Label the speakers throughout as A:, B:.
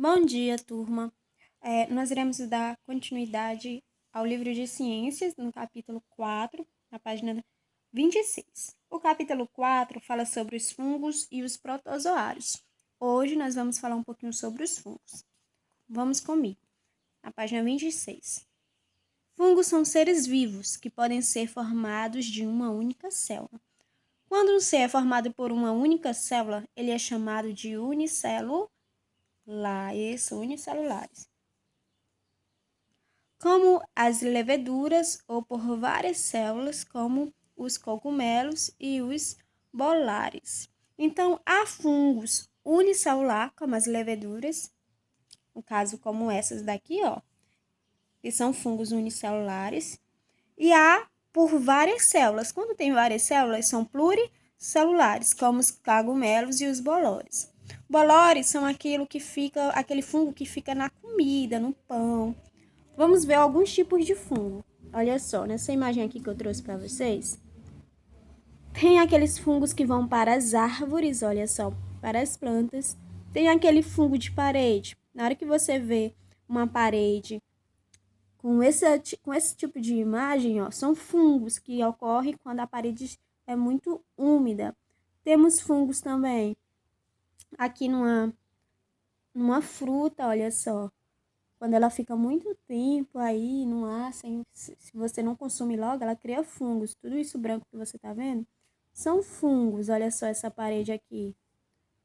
A: Bom dia, turma. Nós iremos dar continuidade ao livro de Ciências, no capítulo 4, na página 26. O capítulo 4 fala sobre os fungos e os protozoários. Hoje nós vamos falar um pouquinho sobre os fungos. Vamos comigo, na página 26. Fungos são seres vivos que podem ser formados de uma única célula. Quando um ser é formado por uma única célula, ele é chamado de unicelular. Unicelulares. Como as leveduras ou por várias células, como os cogumelos e os bolares. Então, há fungos unicelular, como as leveduras, no caso como essas daqui, ó, que são fungos unicelulares, e há por várias células. Quando tem várias células, são pluricelulares, como os cogumelos e os bolores. Bolores são aquele fungo que fica na comida, no pão. Vamos ver alguns tipos de fungo. Olha só, nessa imagem aqui que eu trouxe para vocês, tem aqueles fungos que vão para as árvores, olha só, para as plantas. Tem aquele fungo de parede. Na hora que você vê uma parede com esse tipo de imagem, ó, são fungos que ocorrem quando a parede é muito úmida. Temos fungos também aqui numa fruta, olha só. Quando ela fica muito tempo aí no ar, se você não consome logo, ela cria fungos. Tudo isso branco que você tá vendo são fungos. Olha só essa parede aqui.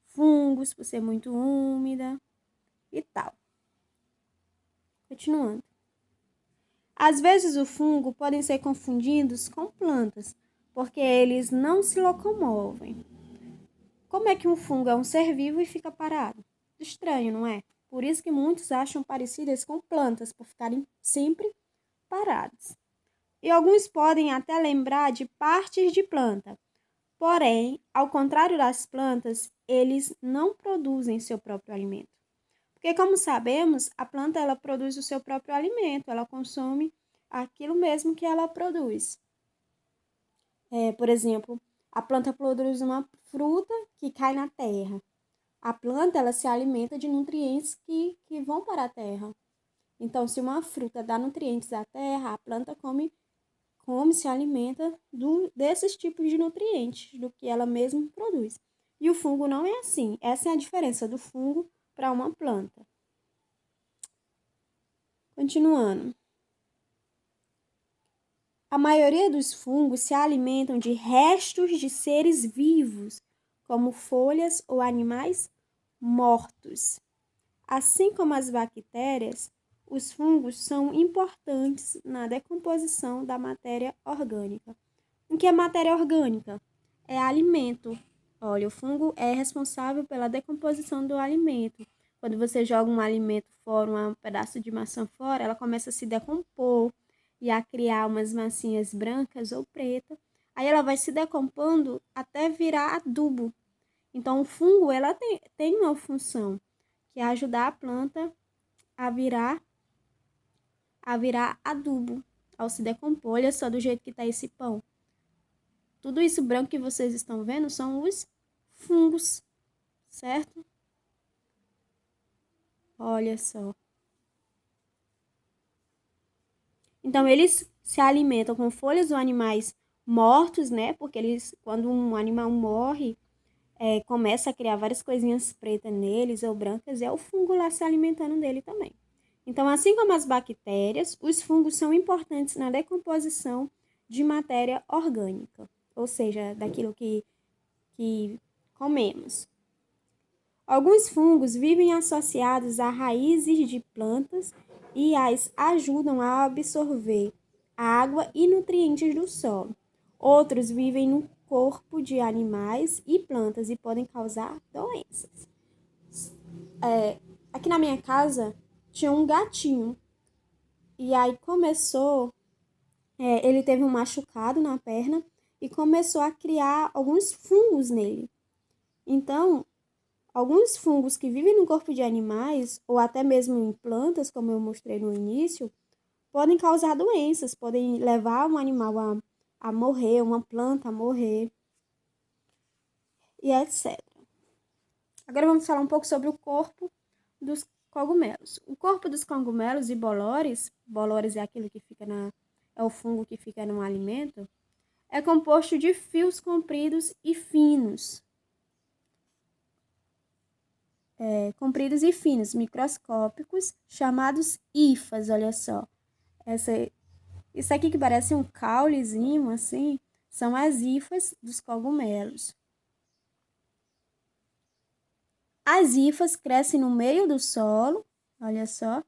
A: Fungos por ser muito úmida e tal. Continuando. Às vezes o fungo podem ser confundidos com plantas, porque eles não se locomovem. Como é que um fungo é um ser vivo e fica parado? Estranho, não é? Por isso que muitos acham parecidas com plantas, por ficarem sempre parados. E alguns podem até lembrar de partes de planta. Porém, ao contrário das plantas, eles não produzem seu próprio alimento. Porque, como sabemos, a planta ela produz o seu próprio alimento, ela consome aquilo mesmo que ela produz. Por exemplo, a planta produz uma fruta que cai na terra. A planta ela se alimenta de nutrientes que vão para a terra. Então, se uma fruta dá nutrientes à terra, a planta come, se alimenta desses tipos de nutrientes, do que ela mesma produz. E o fungo não é assim. Essa é a diferença do fungo para uma planta. Continuando. A maioria dos fungos se alimentam de restos de seres vivos, como folhas ou animais mortos. Assim como as bactérias, os fungos são importantes na decomposição da matéria orgânica. O que é matéria orgânica? É alimento. Olha, o fungo é responsável pela decomposição do alimento. Quando você joga um alimento fora, um pedaço de maçã fora, ela começa a se decompor e a criar umas massinhas brancas ou pretas. Aí ela vai se decompondo até virar adubo. Então, o fungo ela tem uma função, que é ajudar a planta a virar adubo ao se decompor. Olha só do jeito que está esse pão. Tudo isso branco que vocês estão vendo são os fungos, certo? Olha só. Então, eles se alimentam com folhas ou animais mortos, né? Porque quando um animal morre, começa a criar várias coisinhas pretas neles ou brancas, e é o fungo lá se alimentando dele também. Então, assim como as bactérias, os fungos são importantes na decomposição de matéria orgânica, ou seja, daquilo que comemos. Alguns fungos vivem associados a raízes de plantas e as ajudam a absorver água e nutrientes do solo. Outros vivem no corpo de animais e plantas e podem causar doenças. Aqui na minha casa tinha um gatinho e aí ele teve um machucado na perna e começou a criar alguns fungos nele. Então, alguns fungos que vivem no corpo de animais, ou até mesmo em plantas, como eu mostrei no início, podem causar doenças, podem levar um animal a morrer, uma planta a morrer, e etc. Agora vamos falar um pouco sobre o corpo dos cogumelos. O corpo dos cogumelos e bolores é aquilo que fica é o fungo que fica no alimento, é composto de fios compridos e finos. Microscópicos, chamados hifas, olha só. Isso aqui que parece um caulezinho, assim, são as hifas dos cogumelos. As hifas crescem no meio do solo, olha só.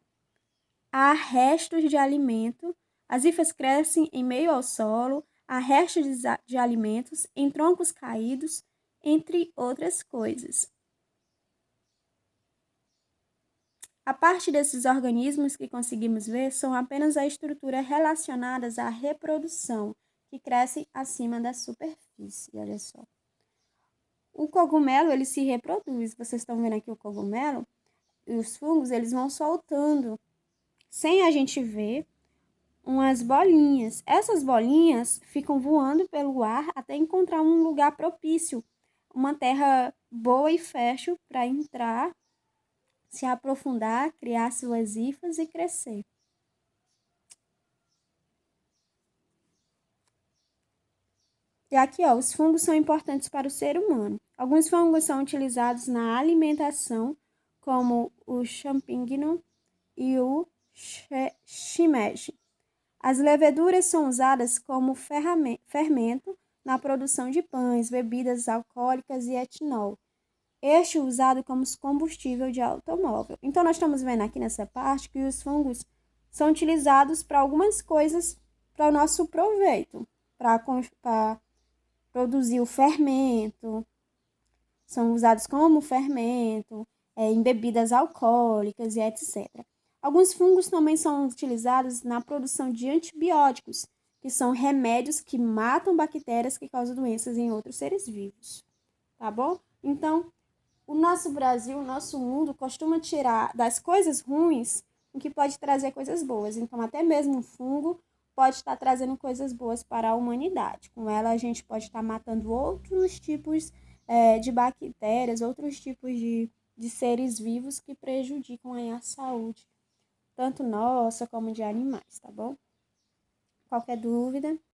A: Há restos de alimento. As hifas crescem em meio ao solo, há restos de alimentos em troncos caídos, entre outras coisas. A parte desses organismos que conseguimos ver são apenas a estrutura relacionadas à reprodução, que cresce acima da superfície, olha só. O cogumelo, ele se reproduz. Vocês estão vendo aqui o cogumelo? E os fungos, eles vão soltando, sem a gente ver, umas bolinhas. Essas bolinhas ficam voando pelo ar até encontrar um lugar propício, uma terra boa e fértil para entrar, se aprofundar, criar suas hifas e crescer. E aqui, ó, os fungos são importantes para o ser humano. Alguns fungos são utilizados na alimentação, como o champignon e o shimeji. As leveduras são usadas como fermento na produção de pães, bebidas alcoólicas e etanol. Este é usado como combustível de automóvel. Então, nós estamos vendo aqui nessa parte que os fungos são utilizados para algumas coisas para o nosso proveito, para produzir o fermento, são usados como fermento, em bebidas alcoólicas e etc. Alguns fungos também são utilizados na produção de antibióticos, que são remédios que matam bactérias que causam doenças em outros seres vivos. Tá bom? Então, o nosso Brasil, o nosso mundo costuma tirar das coisas ruins o que pode trazer coisas boas. Então, até mesmo o fungo pode estar trazendo coisas boas para a humanidade. Com ela, a gente pode estar matando outros tipos de bactérias, outros tipos de seres vivos que prejudicam aí a saúde, tanto nossa como de animais, tá bom? Qualquer dúvida?